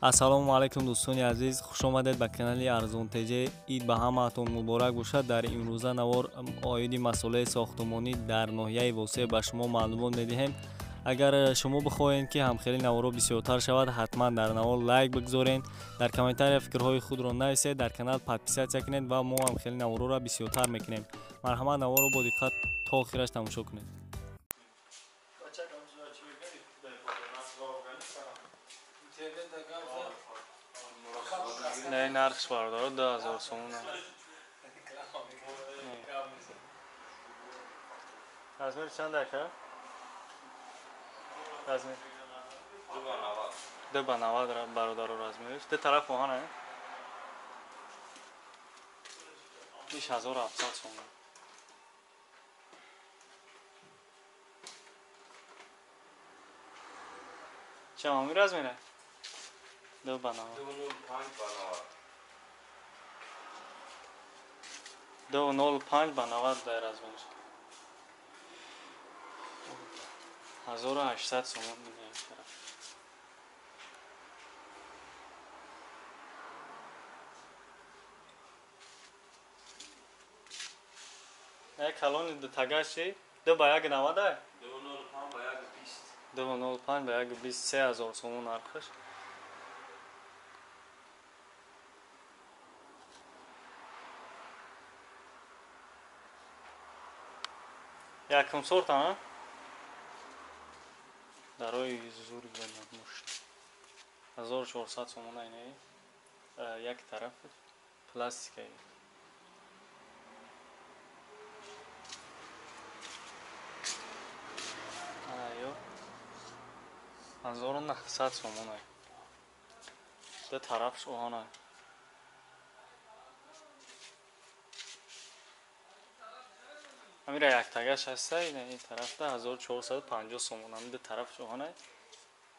ассалому алайкум дӯстони азиз, хуш омадед ба канали арзонтеҷа. ид ба ҳамаатон муборак бошад. Дар имрӯза навор оиди масъулияи сохтмонӣ дар ноҳияи восеъ ба шумо маълумот медиҳем. агар шумо бихоҳед ки ҳамхели наворо бисёртар шавад, ҳатман дар навор лайк бигзорен, дар комментария фикрҳои худро нависед, дар канал подписатсия кунед ва мо ҳамхели навороро бисёртар мекунем. марҳамат, наворро бо диққат то охираш тамошо кунед. Не, нархш бардор 2000 сомон. размер чанд ака? размер 2 ба 90 бародаро размериш. Де тараф оҳана? иш 1700 сомон. Чам ҳамин размере? 2 ба 90. 205 ба 90 дар размериш. 1800 сомон мегӯям тараф. Як калони тагаши 2 ба 190 ай? 205 ба 120. 205 ба 120 3000 сомон нархаш. Якум сорта, а? дарои зури бенамуш 1400 сомон айне. Як тараф пластикаи. Айо 1900 сомон ай. Де тарафш оҳана. Амира як тагаш ҳаста, ин тарафда 1450 сомон. Амида тарафш оҳана.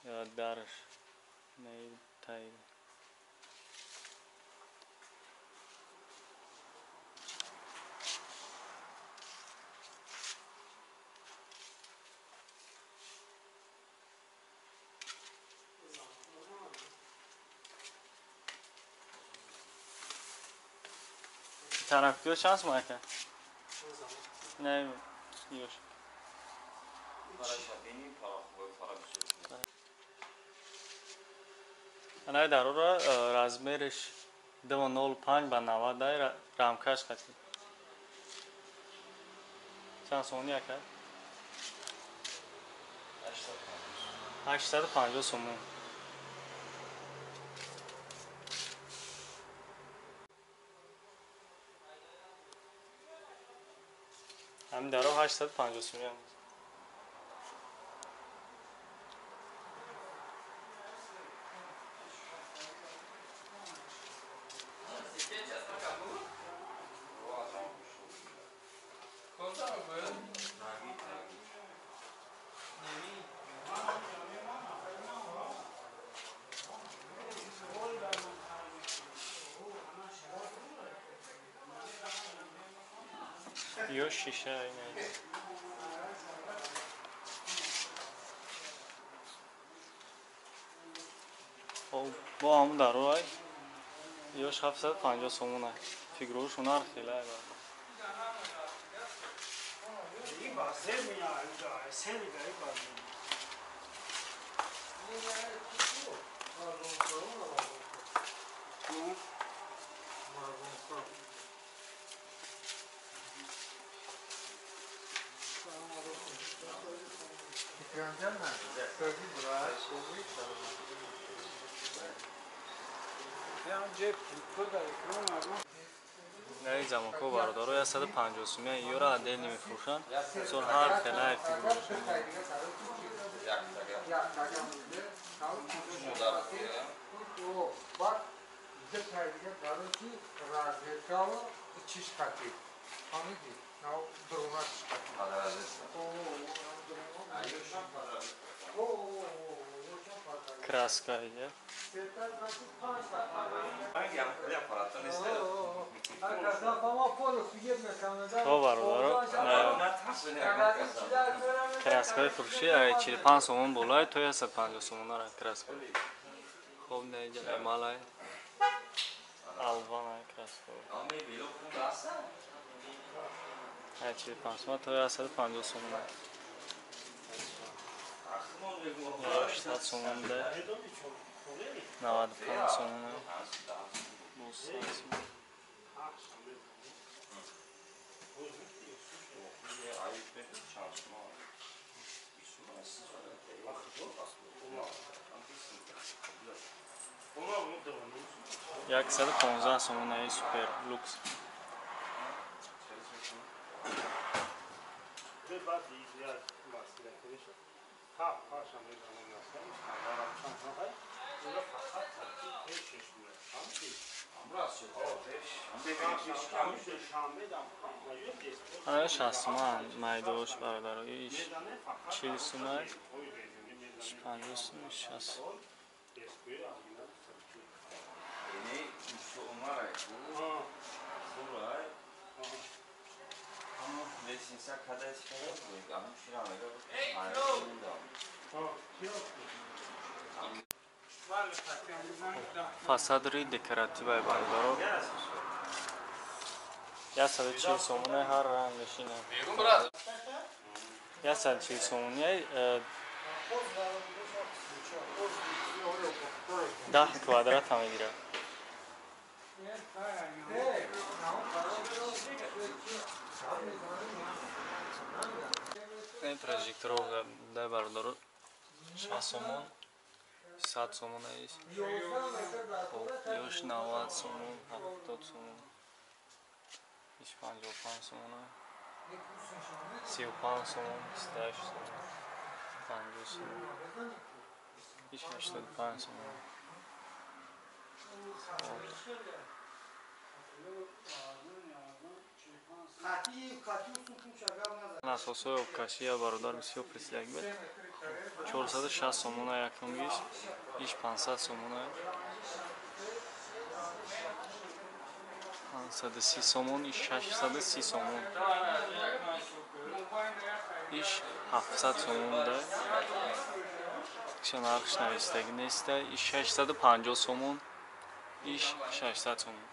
Я дарш не тай. Taraf gör şans mı aka? Ne yok. Ana darura razmerish 205 ба 90 дай рамкаш хати. Чанд сомони aka? 850 сомон. Ҳамин даро 850 сомон. Yo şişe aynen. Bu amı daru ay. Yo 750 сомон ay. Figurur şunar xela ay. İyi bazı mı ya? Sen de bazı. Ай замоко бародаро 150 сомон ёра отдельно мефурӯшанд. Сор ҳар хелай фигурашон. Краска є. То бародаро. Краскаи фурӯшӣ 45 сомон болай то 150 сомон ара краска. Хоб اینجا امالای الوان های کسب هرچی 500 تا 150 سومونه 800 سومونده 95 سومونه 900 سومونه یک 115 سومونه سوپر لوکس Ana şahsıma maydoş bardarı iş 40 sumay 50 sumay şahs Fasadri dekorativay bardarı 140 сомонаи ҳар ранг нишина. 140 сомонаи 10 квадрат ҳам мегирад. Ин прожекторҳо дай бардору 60 сомон 100 сомон аст. Ёш 90 сомон 70 сомон 55 сомон 35 сомон 28 сомон 50 сомон 85 сомон насосҳои обкашия бародар бисёр пресияк буд 460 сомон якум гиш иш 500 сомон 530 сомон иш 630 сомон иш 700 сомон да шанархш навистаги неста иш 650 сомон иш 600 сомон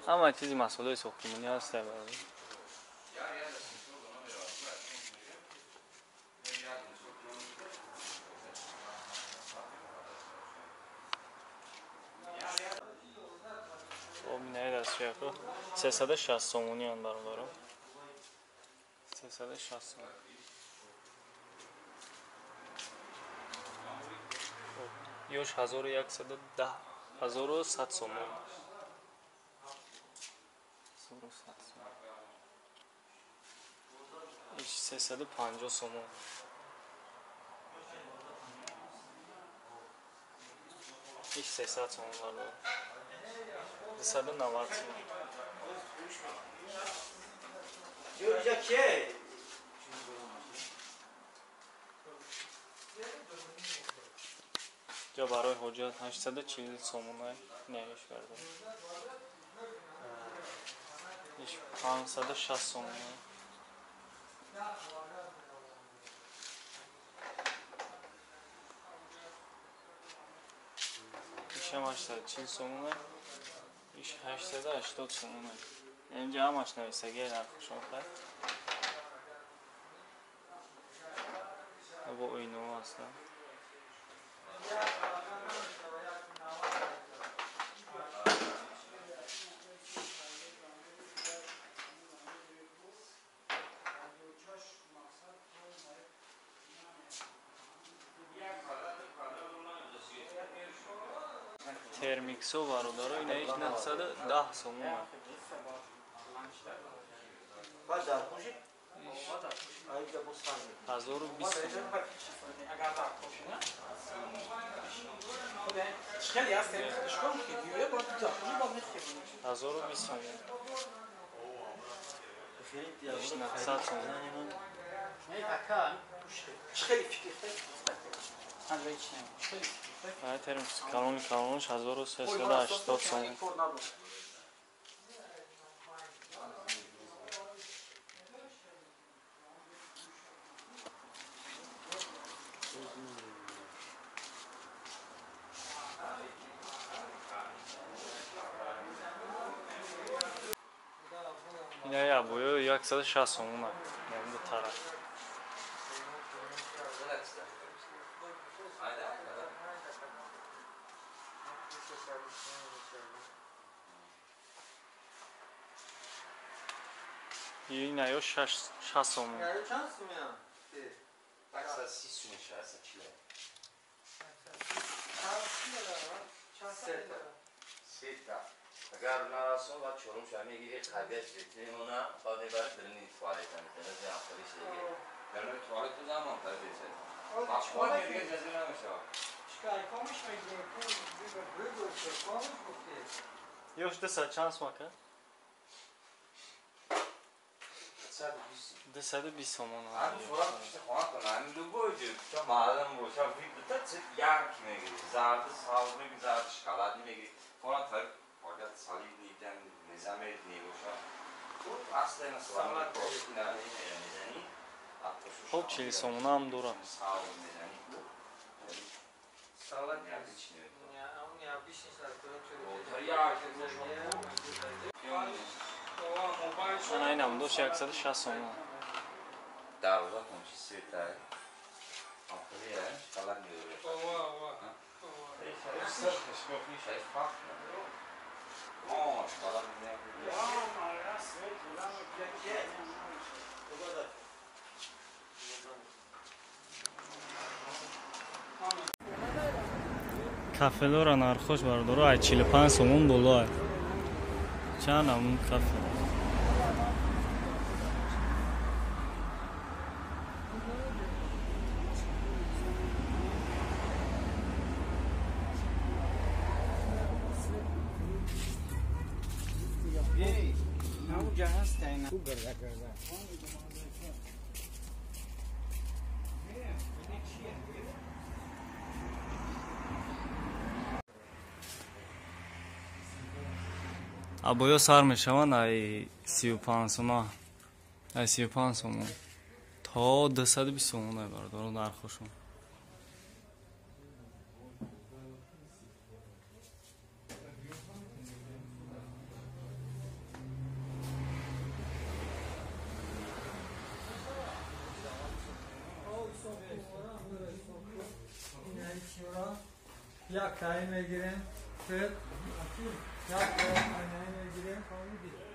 ҳама чизи масъулияи сохтмонӣ ҳаст. Ко 360 сомониан бародарам 360 сомон ёш 1110 1100 сомон 350 сомон иш 300 сомон бародарам 290 сомон ҷо барои ҳоҷат 840 сомон неиш кардам иш 560 сомон ишам 840 сомон иш 880 сомон اینجا همش نویسگی نرخشون خواهد با اینو هستن ترمیکسو برادر اینا هیچ 910 سومون هزار و 20 سومون هزار و 20 سومون هیچ 900 سومون ترمیکس کانونش 1380 سومون اینا یا بویا 160 سومونه این دو طرف. این یا 60 سومون. یا چند سومون؟ 130 سومون 60 چیه؟ سه تا. اگر نرسون و چورم شما میگیری خرید شدید مونا بعد برای برنی توالت میکنه از آخری شیء. برنی توالت تو زمان تر بیشتر. آخوان میگه جزیره نمیشه. چیکار کامش میگه که بگو کامش گفته. یوش دست چانس ماکه؟ 220 سومون. آن شورا پیش خواهد کنه. این دو بودی. چون معلم بود. چون ویدیو تا یک میگیری. زرد ساز میگیری. زرد شکلات میگیری. خواهد فرق. فقط سالی دیدن نظام نیوشا. تو اصلا این سوالات کوچی نمیزنی. خب 40 سومون هم دورم. سال میزنی. سالات نیازی چیه؟ اون یا بیش نیست از تو تو یا من اینم دوش 160 سومون. دعوت کنچی سیتای. آخریه شکلات میگیری. سرخش میکنی شاید پاک نمیشه. شکلات میگیری. کافه لورا نرخوش بردارو ای 45 سومون بالا. چند همون کافه. نمو جهاز تاینا خوب برده کرده ابویا سر میشوند ای 35 سومون. ای 35 سومون. تا 220 سومون بردارو نرخوشون. یک تایی میگیریم یک تایی میگیریم